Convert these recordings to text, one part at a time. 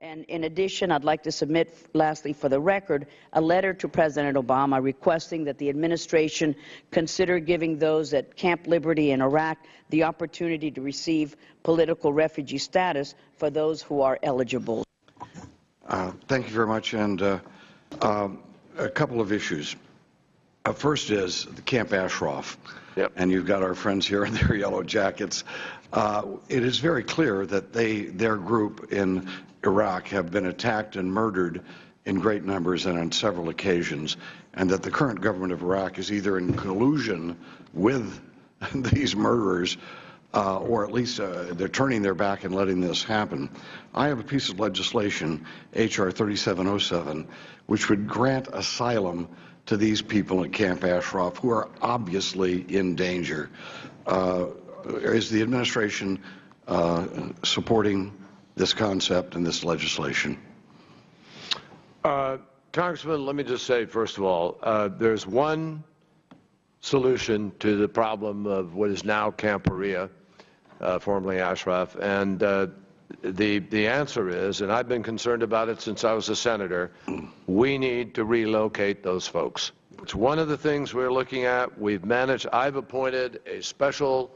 And in addition, I'd like to submit, lastly, for the record, a letter to President Obama requesting that the administration consider giving those at Camp Liberty in Iraq the opportunity to receive political refugee status for those who are eligible. Thank you very much. And a couple of issues. First is the Camp Ashraf. Yep. And you've got our friends here in their yellow jackets. It is very clear that their group in Iraq have been attacked and murdered in great numbers and on several occasions, and that the current government of Iraq is either in collusion with these murderers or at least they're turning their back and letting this happen. I have a piece of legislation, H.R. 3707, which would grant asylum to these people at Camp Ashraf who are obviously in danger. Is the administration supporting this concept and this legislation? Congressman, let me just say, first of all, there's one solution to the problem of what is now Camp Perea, formerly Ashraf, and the answer is, and I've been concerned about it since I was a senator, we need to relocate those folks. It's one of the things we're looking at. I've appointed a special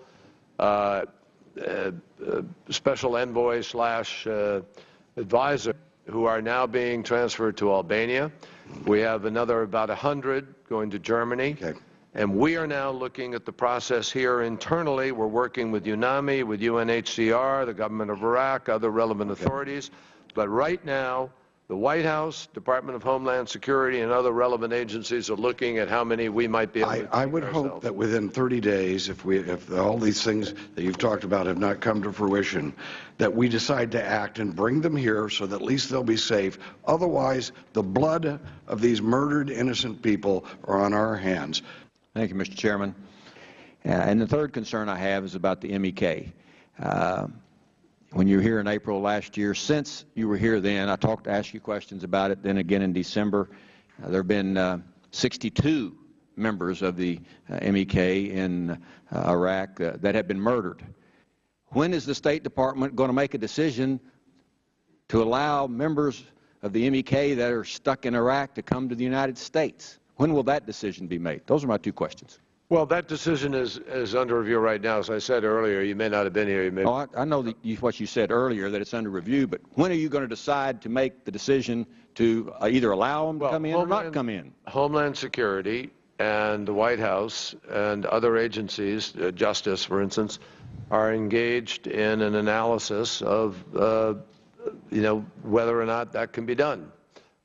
envoy / advisor who are now being transferred to Albania. We have another about 100 going to Germany. Okay. And we are now looking at the process here internally. We're working with UNAMI, with UNHCR, the government of Iraq, other relevant authorities. But right now, the White House, Department of Homeland Security, and other relevant agencies are looking at how many we might be able to I would hope that within 30 days, if all these things that you've talked about have not come to fruition, that we decide to act and bring them here so that at least they'll be safe. Otherwise, the blood of these murdered innocent people are on our hands. Thank you, Mr. Chairman. And the third concern I have is about the MEK. When you were here in April last year, since you were here then, I asked you questions about it, then again in December. There have been 62 members of the MEK in Iraq that have been murdered. When is the State Department going to make a decision to allow members of the MEK that are stuck in Iraq to come to the United States? When will that decision be made? Those are my two questions. Well, that decision is under review right now. As I said earlier, you may not have been here. I know what you said earlier, that it's under review, but when are you going to decide to make the decision to either allow them to come in or not come in? Homeland Security and the White House and other agencies, Justice, for instance, are engaged in an analysis of, whether or not that can be done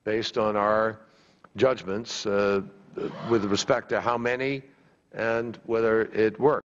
based on our judgments with respect to how many and whether it works.